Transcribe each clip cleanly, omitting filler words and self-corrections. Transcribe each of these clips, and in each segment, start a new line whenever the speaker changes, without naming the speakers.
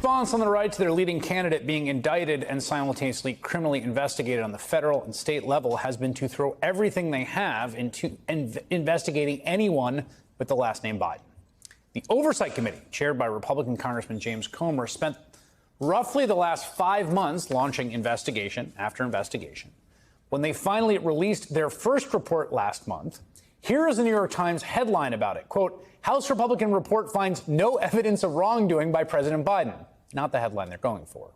response on the right to their leading candidate being indicted and simultaneously criminally investigated on the federal and state level has been to throw everything they have into investigating anyone with the last name Biden. The Oversight Committee, chaired by Republican Congressman James Comer, spent roughly the last 5 months launching investigation after investigation. When they finally released their first report last month, here is the New York Times headline about it. Quote, House Republican report finds no evidence of wrongdoing by President Biden. Not the headline they're going for.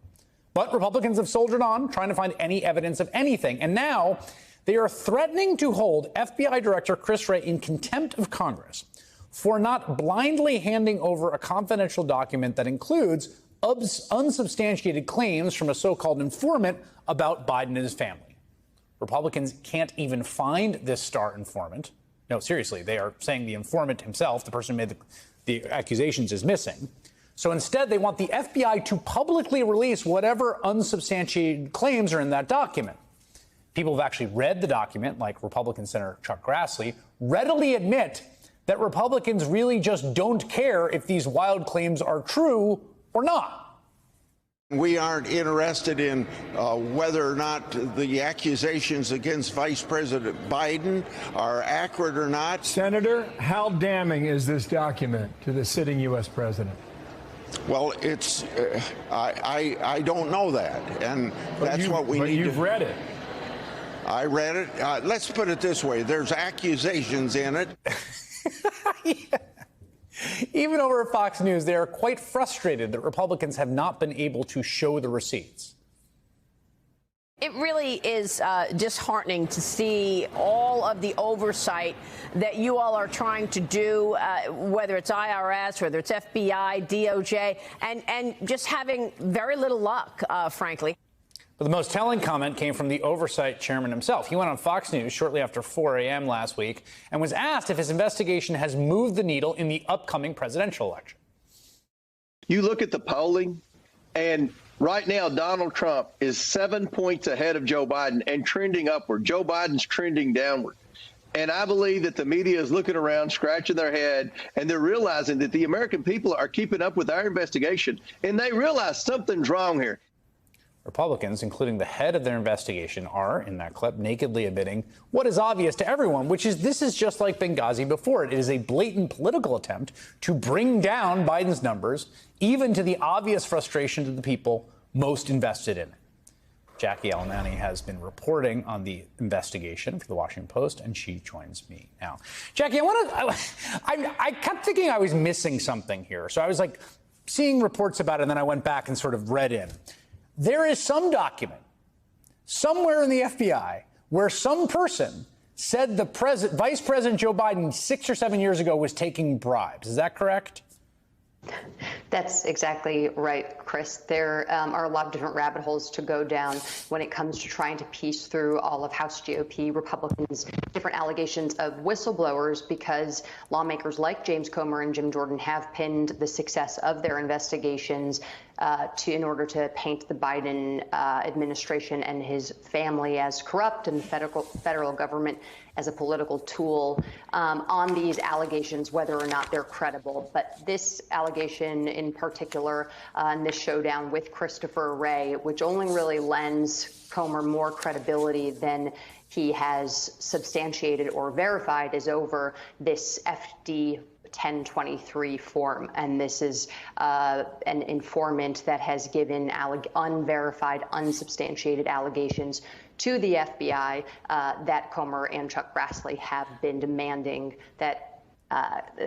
But Republicans have soldiered on, trying to find any evidence of anything. And now they are threatening to hold FBI Director Chris Wray in contempt of Congress for not blindly handing over a confidential document that includes unsubstantiated claims from a so-called informant about Biden and his family. Republicans can't even find this star informant. No, seriously, they are saying the informant himself, the person who made the accusations, is missing. So instead, they want the FBI to publicly release whatever unsubstantiated claims are in that document. People who've actually read the document, like Republican Senator Chuck Grassley, readily admit that Republicans really just don't care if these wild claims are true or not.
We aren't interested in whether or not the accusations against Vice President Biden are accurate or not.
Senator, how damning is this document to the sitting U.S. president?
Well, it's I don't know that, and that's what we need.
But you've read it.
I read it. Let's put it this way: there's accusations in it.
Yeah. Even over at Fox News, they are quite frustrated that Republicans have not been able to show the receipts.
It really is disheartening to see all of the oversight that you all are trying to do, whether it's IRS, whether it's FBI, DOJ, and just having very little luck, frankly.
But the most telling comment came from the oversight chairman himself. He went on Fox News shortly after 4 a.m. last week and was asked if his investigation has moved the needle in the upcoming presidential election.
You look at the polling, and right now Donald Trump is 7 points ahead of Joe Biden and trending upward. Joe Biden's trending downward. And I believe that the media is looking around, scratching their head, and they're realizing that the American people are keeping up with our investigation, and they realize something's wrong here.
Republicans, including the head of their investigation, are, in that clip, nakedly admitting what is obvious to everyone, which is this is just like Benghazi before it. It is a blatant political attempt to bring down Biden's numbers, even to the obvious frustration to the people most invested in it. Jackie Alemany has been reporting on the investigation for the Washington Post, and she joins me now. Jackie, I kept thinking I was missing something here. So I was like seeing reports about it, and then I went back and sort of read in. There is some document somewhere in the FBI where some person said the Vice President Joe Biden 6 or 7 years ago was taking bribes. Is that correct?
That's exactly right, Chris. There are a lot of different rabbit holes to go down when it comes to trying to piece through all of House GOP Republicans' different allegations of whistleblowers, because lawmakers like James Comer and Jim Jordan have pinned the success of their investigations in order to paint the Biden administration and his family as corrupt and the federal government as a political tool on these allegations, whether or not they're credible. But this allegation in particular, and this showdown with Christopher Wray, which only really lends Comer more credibility than he has substantiated or verified, is over this FD 1023 form. And this is an informant that has given unverified, unsubstantiated allegations to the FBI that Comer and Chuck Grassley have been demanding that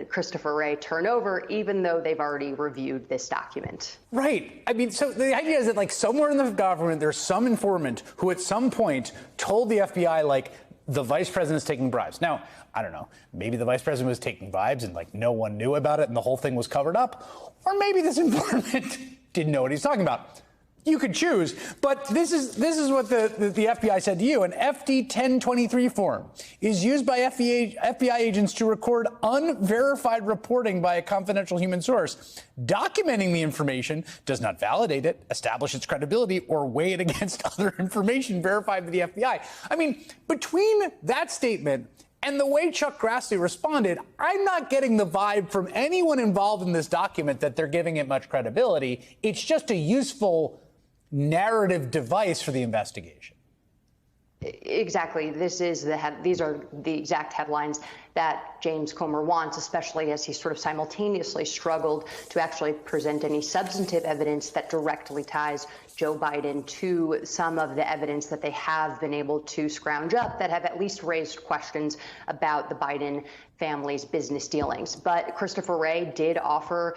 Christopher Wray turn over, even though they've already reviewed this document.
Right. I mean, so the idea is that, like, somewhere in the government, there's some informant who at some point told the FBI, like, the vice president's taking bribes. Now, I don't know, maybe the vice president was taking bribes and, like, no one knew about it and the whole thing was covered up. Or maybe this informant didn't know what he's talking about. You could choose, but this is what the FBI said to you. An FD 1023 form is used by FBI agents to record unverified reporting by a confidential human source. Documenting the information does not validate it, establish its credibility, or weigh it against other information verified by the FBI. I mean, between that statement And the way Chuck Grassley responded, I'm not getting the vibe from anyone involved in this document that they're giving it much credibility. It's just a useful narrative device for the investigation.
Exactly. These are the exact headlines that James Comer wants, especially as he sort of simultaneously struggled to actually present any substantive evidence that directly ties Joe Biden to some of the evidence that they have been able to scrounge up that have at least raised questions about the Biden family's business dealings. But Christopher Wray did offer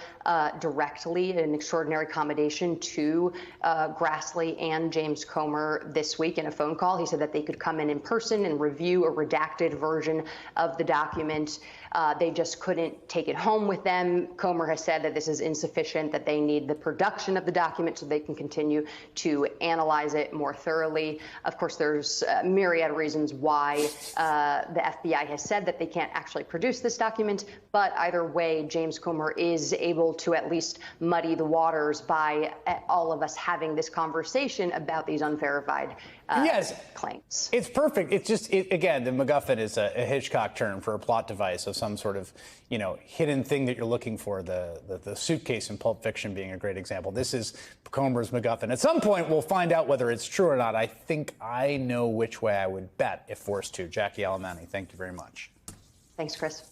directly an extraordinary accommodation to Grassley and James Comer this week in a phone call. He said that they could come in person and review a redacted version of the document. They just couldn't take it home with them. Comer has said that this is insufficient, that they need the production of the document so they can continue to analyze it more thoroughly. Of course, there's a myriad of reasons why the FBI has said that they can't actually produce this document. But either way, James Comer is able to at least muddy the waters by all of us having this conversation about these unverified claims.
It's perfect. It's just, again, the MacGuffin is a Hitchcock term for a plot device of some sort of, hidden thing that you're looking for. The suitcase in Pulp Fiction being a great example. This is Comer's MacGuffin. At some point, we'll find out whether it's true or not. I think I know which way I would bet if forced to. Jackie Alamani, thank you very much.
Thanks, Chris.